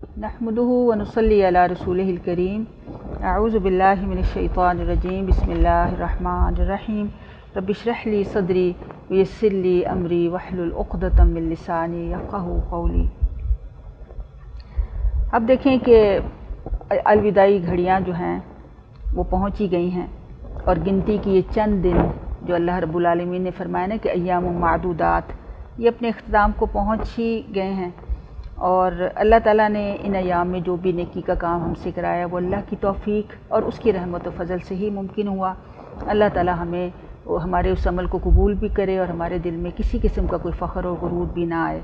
नहमदुहु व नुसल्ली अला रसूलिहिल करीम। अऊज़ु बिल्लाहि मिनश शैतानिर रजीम। बिस्मिल्लाहिर रहमानिर रहीम। रब्बि इश्रह ली सदरी व यस्सिर ली अमरी वहलुल उक़दतम मिन लिसानी यफ़क़हू क़ौली। अब देखें कि अलविदाई घड़ियाँ जो हैं वो पहुँच ही गई हैं और गिनती की ये चंद दिन जो अल्लाह रब्बुल आलमीन ने फरमाया ना कि अय्यामुम मादूदात, ये अपने इख्तिताम को पहुँच ही गए हैं। और अल्लाह ताला ने इन अयाम में जो भी नेकी का काम हमसे कराया वो अल्लाह की तौफ़ीक और उसकी रहमत व फ़ज़ल से ही मुमकिन हुआ। अल्लाह ताला हमें हमारे उस अमल को कबूल भी करे और हमारे दिल में किसी किस्म का कोई फ़ख्र और गुरूर भी ना आए।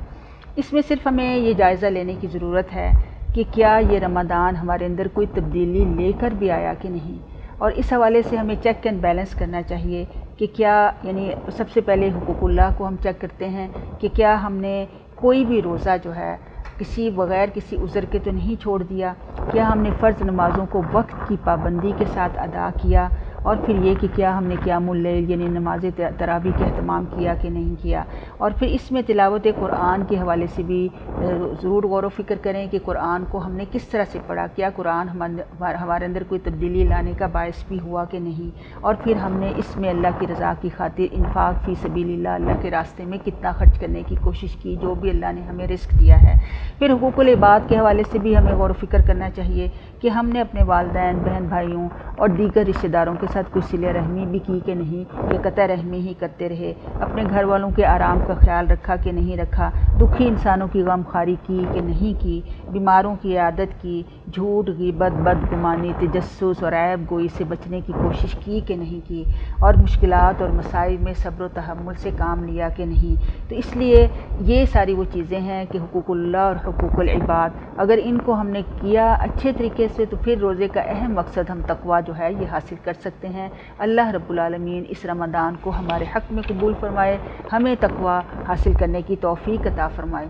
इसमें सिर्फ़ हमें ये जायज़ा लेने की ज़रूरत है कि क्या ये रमज़ान हमारे अंदर कोई तब्दीली लेकर भी आया कि नहीं, और इस हवाले से हमें चेक एंड बैलेंस करना चाहिए कि क्या, यानी सबसे पहले हुकूकुल्लाह को हम चेक करते हैं कि क्या हमने कोई भी रोज़ा जो है बग़ैर किसी उज़र के तो नहीं छोड़ दिया, क्या हमने फ़र्ज़ नमाज़ों को वक्त की पाबंदी के साथ अदा किया, और फिर ये कि क्या हमने क़ियामुल लैल यानी नमाज़ तरावी का अहतमाम किया कि नहीं किया। और फिर इसमें तिलावत कुरान के हवाले से भी ज़रूर गौर व फ़िक्र करें कि कुरान को हमने किस तरह से पढ़ा, क्या कुरान हमारे अंदर कोई तब्दीली लाने का बायस भी हुआ कि नहीं, और फिर हमने इसमें अल्लाह की रज़ा की खातिर इन्फ़ाक़ फ़ी सबीलिल्लाह, अल्लाह के रास्ते में कितना ख़र्च करने की कोशिश की जो भी अल्लाह ने हमें रिस्क दिया है। फिर हुकूकुल इबाद के हवाले से भी हमें गौर व फ़िक्र करना चाहिए कि हमने अपने वालिदैन, बहन भाइयों और दीगर रिश्तेदारों के साथ कुछ सिले रहमी भी की कि नहीं, या कतई रहमी ही करते रहे, अपने घर वालों के आराम का ख्याल रखा कि नहीं रखा, दुखी इंसानों की गमखारी की कि नहीं की, बीमारों की आदत की, झूठ, ग़ीबत, बदगुमानी, तजस्सुस और ऐब गोई से बचने की कोशिश की कि नहीं की, और मुश्किलात और मसाइब में सब्र व तहम्मुल से काम लिया कि नहीं। तो इसलिए ये सारी वो चीज़ें हैं कि हुकूकुल्लाह और हुकूकुल इबाद, अगर इनको हमने किया अच्छे तरीके से तो फिर रोज़े का अहम मकसद हम तक़वा जो है ये हासिल कर सकते हैं। अल्लाह रब्बुल आलमीन इस रमज़ान को हमारे हक़ में कबूल फरमाए, हमें तक़वा हासिल करने की तौफ़ीक अता फरमाए।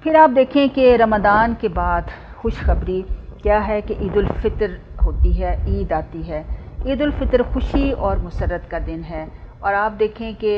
फिर आप देखें कि रमज़ान के बाद खुशखबरी क्या है कि ईद उल फ़ितर होती है, ईद आती है। ईद उल फ़ितर खुशी और मुसर्रत का दिन है, और आप देखें कि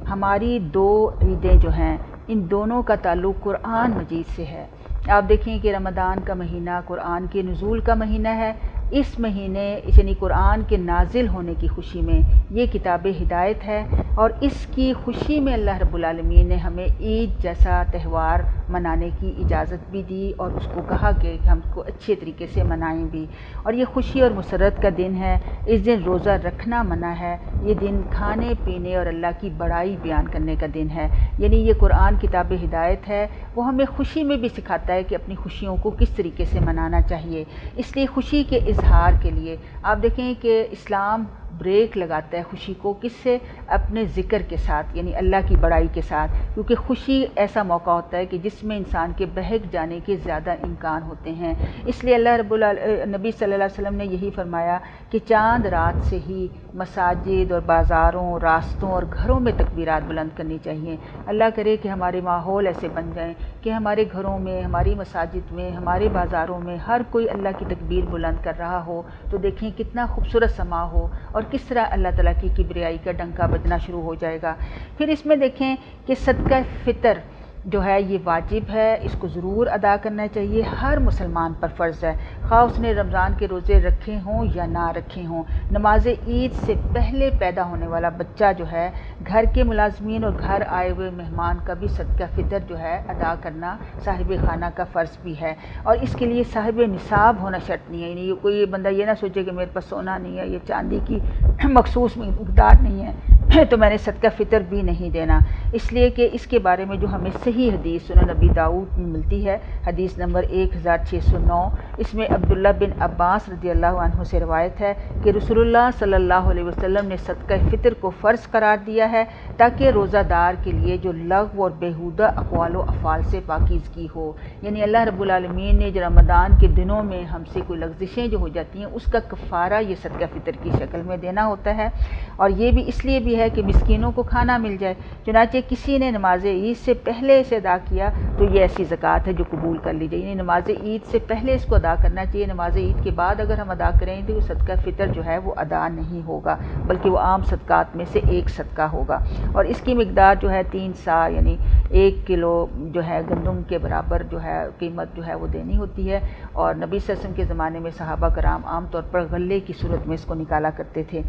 हमारी दो ईदें जो हैं इन दोनों का ताल्लुक़ कुरान मजीद से है। आप देखें कि रमज़ान का महीना कुरान के नुज़ूल का महीना है। इस महीने यानी कुरान के नाजिल होने की खुशी में ये किताब हिदायत है, और इसकी खुशी में अल्लाह रब्बुल आलमीन ने हमें ईद जैसा त्यौहार मनाने की इजाज़त भी दी और उसको कहा कि हमको अच्छे तरीके से मनाएं भी। और ये खुशी और मुसर्रत का दिन है। इस दिन रोज़ा रखना मना है, ये दिन खाने पीने और अल्लाह की बड़ाई बयान करने का दिन है। यानी ये कुरान किताब हिदायत है, वो हमें खुशी में भी सिखाता है कि अपनी खुशियों को किस तरीके से मनाना चाहिए। इसलिए खुशी के इजहार के लिए आप देखें कि इस्लाम ब्रेक लगाता है खुशी को, किससे? अपने ज़िक्र के साथ, यानी अल्लाह की बड़ाई के साथ, क्योंकि खुशी ऐसा मौका होता है कि जिसमें इंसान के बहक जाने के ज़्यादा इम्कान होते हैं। इसलिए अल्लाह रब्बुल नबी सल्लल्लाहु अलैहि वसल्लम ने यही फरमाया कि चांद रात से ही मसाजिद और बाज़ारों, रास्तों और घरों में तकबीरात बुलंद करनी चाहिए। अल्लाह करे कि हमारे माहौल ऐसे बन जाएं कि हमारे घरों में, हमारी मसाजिद में, हमारे बाज़ारों में हर कोई अल्लाह की तकबीर बुलंद कर रहा हो, तो देखें कितना खूबसूरत समा हो और किस तरह अल्लाह ताला की किबरियाई का डंका बजना शुरू हो जाएगा। फिर इसमें देखें कि सदका फ़ितर जो है ये वाजिब है, इसको ज़रूर अदा करना चाहिए, हर मुसलमान पर फ़र्ज़ है, ख़्वाह उसने रमज़ान के रोज़े रखे हों या ना रखे हों। नमाज ईद से पहले पैदा होने वाला बच्चा जो है, घर के मुलाज़मीन और घर आए हुए मेहमान का भी सदका फ़ितर जो है अदा करना साहिब खाना का फ़र्ज़ भी है। और इसके लिए साहिब निसाब होना शर्त नहीं है, यानी कोई बंदा ये ना सोचे कि मेरे पास सोना नहीं है, ये चांदी की मखसूस मिक़दार नहीं है तो मैंने सदका फ़ितर भी नहीं देना। इसलिए कि इसके बारे में जो हमें सही हदीस सुनन नबी दाऊद में मिलती है, हदीस नंबर 1609, इसमें अब्दुल्ला बिन अब्बास रज़ियल्लाहु अन्हु से रवायत है कि रसूलुल्लाह सल्लल्लाहु अलैहि वसल्लम ने सदका फ़ितर को फ़र्ज़ करार दिया है ताकि रोज़ादार के लिए जो लग़्व और बेहुदा अक़वाल व अफ़आल से पाकीज़गी हो। यानी अल्लाह रब्बुल आलमीन ने जो रमज़ान के दिनों में हमसे कोई लग़्ज़िशें जो हो जाती हैं उसका कफ़ारा ये सदका फ़ितर की शक्ल में देना होता है। और ये भी इसलिए भी है कि मिस्कीनों को खाना मिल जाए। चुनांचे किसी ने नमाज ईद से पहले इसे अदा किया تو یہ ایسی زکوٰۃ ہے جو قبول کر لی جائے، یعنی نماز عید سے پہلے اس کو ادا کرنا چاہیے۔ نماز عید کے بعد اگر ہم ادا کریں تو صدقہ فطر جو ہے وہ ادا نہیں ہوگا، بلکہ وہ عام صدقات میں سے ایک صدقہ ہوگا، اور اس کی مقدار جو ہے 3 سا یعنی 1 کلو جو ہے گندم کے برابر جو ہے قیمت جو ہے وہ دینی ہوتی ہے۔ اور نبی صلی اللہ علیہ وسلم کے زمانے میں صحابہ کرام عام طور پر غلے کی صورت میں اس کو نکالا کرتے تھے۔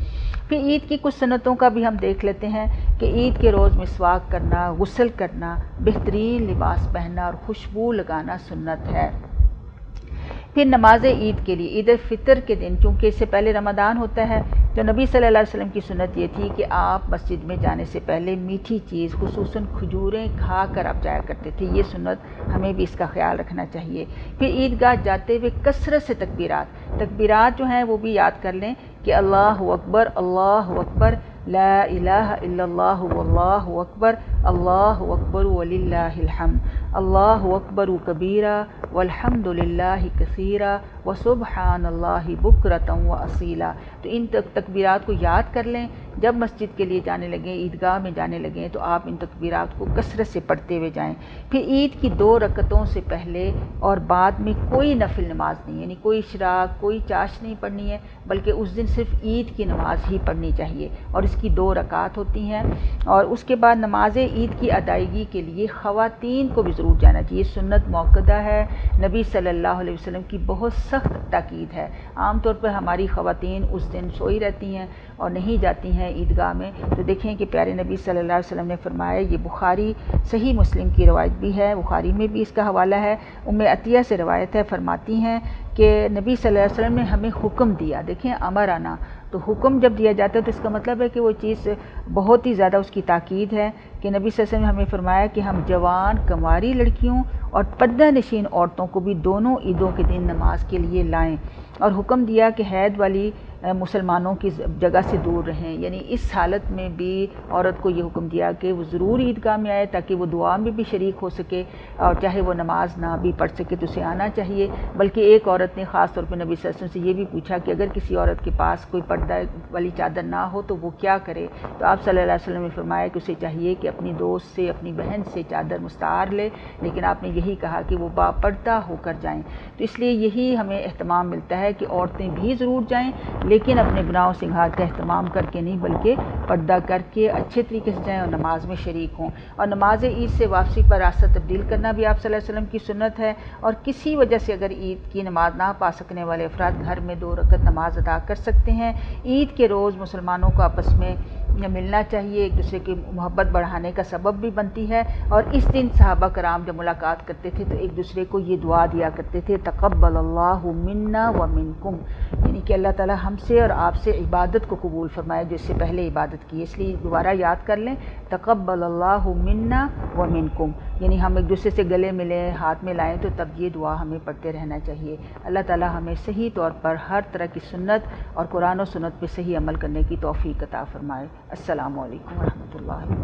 پھر عید کی کچھ سنتوں کا بھی ہم دیکھ لیتے ہیں کہ عید کے روز مسواک کرنا، غسل کرنا، بہترین لباس پہننا اور خوشبو لگانا سنت ہے۔ پھر نماز عید کے لیے عید الفطر کے دن، چونکہ اس سے پہلے رمضان ہوتا ہے، تو نبی صلی اللہ علیہ وسلم کی سنت یہ تھی کہ آپ مسجد میں جانے سے پہلے میٹھی چیز خصوصاً کھجوریں کھا کر آپ جایا کرتے تھے۔ یہ سنت ہمیں بھی اس کا خیال رکھنا چاہیے۔ پھر عیدگاہ جاتے ہوئے کثرت سے تکبیرات جو ہیں وہ بھی یاد کر لیں کہ اللہ اکبر، لا الہ الا اللہ واللہ اکبر، اللہ اکبر وللہ الحمد، اللہ اکبر کبیرا والحمد للہ کثیرا وسبحان اللہ بکرۃ واصیلا۔ تو ان تکبیرات کو یاد کر لیں، جب مسجد کے لیے جانے لگیں، عیدگاہ میں جانے لگیں تو آپ ان تکبیرات کو کثرت سے پڑھتے ہوئے جائیں۔ پھر عید کی 2 رکعتوں سے پہلے اور بعد میں کوئی نفل نماز نہیں، یعنی کوئی اشراق، کوئی چاش نہیں پڑھنی ہے، بلکہ اس دن صرف عید کی نماز ہی پڑھنی چاہیے، اور اس کی 2 رکعات ہوتی ہیں۔ اور اس کے بعد نماز عید کی ادائیگی کے لیے خواتین کو بھی ضرور جانا چاہیے، سنت موقدہ ہے، نبی صلی اللہ علیہ وسلم کی بہت سخت تاکید ہے۔ عام طور پر ہماری خواتین اس دن سوئی رہتی ہیں اور نہیں جاتی ہیں عیدگاہ میں، تو دیکھیں کہ پیارے نبی صلی اللہ علیہ وسلم نے فرمایا، یہ بخاری صحیح مسلم کی روایت بھی ہے، بخاری میں بھی اس کا حوالہ ہے، ام عطیہ سے روایت ہے، فرماتی ہیں کہ نبی صلی اللہ علیہ وسلم نے ہمیں حکم دیا، دیکھیں امرنا، تو حکم جب دیا جاتا ہے تو اس کا مطلب ہے کہ وہ چیز بہت ہی زیادہ اس کی تاکید ہے، کہ نبی صلی اللہ علیہ وسلم نے ہمیں فرمایا کہ ہم جوان کنواری لڑکیوں اور پردہ نشین عورتوں کو بھی دونوں عیدوں کے دن نماز کے لیے لائیں، اور حکم دیا کہ حید والی مسلمانوں کی جگہ سے دور رہیں، یعنی اس حالت میں بھی عورت کو یہ حکم دیا کہ وہ ضرور عیدگاہ میں آئے تاکہ وہ دعا میں بھی شریک ہو سکے، اور چاہے وہ نماز نہ بھی پڑھ سکے تو اسے آنا چاہیے۔ بلکہ ایک عورت نے خاص طور پہ نبی صلی اللہ علیہ وسلم سے یہ بھی پوچھا کہ اگر کسی عورت کے پاس کوئی پردہ والی چادر نہ ہو تو وہ کیا کرے، تو آپ صلی اللہ علیہ وسلم نے فرمایا کہ اسے چاہیے کہ اپنی دوست سے، اپنی بہن سے چادر مستعار لے، لیکن آپ نے یہی کہا کہ وہ باپردہ ہو کر جائیں۔ تو اس لیے یہی ہمیں اہتمام ملتا ہے کہ عورتیں بھی ضرور جائیں، لیکن اپنے گناہ و سنگھار کا اہتمام کر کے نہیں، بلکہ پردہ کر کے اچھے طریقے سے جائیں اور نماز میں شریک ہوں۔ اور نماز عید سے واپسی پر راستہ تبدیل کرنا بھی آپ صلی اللہ علیہ وسلم کی سنت ہے، اور کسی وجہ سے اگر عید کی نماز نہ پا سکنے والے افراد گھر میں 2 رکعت نماز ادا کر سکتے ہیں۔ عید کے روز مسلمانوں کو آپس میں ملنا چاہیے، ایک دوسرے کی محبت بڑھانے کا سبب بھی بنتی ہے، اور اس دن صحابہ کرام جب ملاقات کرتے تھے تو ایک دوسرے کو یہ دعا دیا کرتے تھے، تقبل اللہ منا ومنکم، یعنی کہ اللہ تعالی ہم سے اور آپ سے عبادت کو قبول فرمائے جو اس سے پہلے عبادت کی۔ اس لیے دوبارہ یاد کر لیں، تقبل اللہ منا ومنکم، یعنی ہم ایک دوسرے سے گلے ملیں، ہاتھ میں لائیں، تو تب یہ دعا ہمیں پڑھتے رہنا چاہیے۔ اللہ تعالی ہمیں صحیح طور پر ہر طرح کی سنت اور قرآن و سنت پہ صحیح عمل کرنے کی توفیق عطا فرمائے۔ السلام علیکم ورحمۃ اللہ۔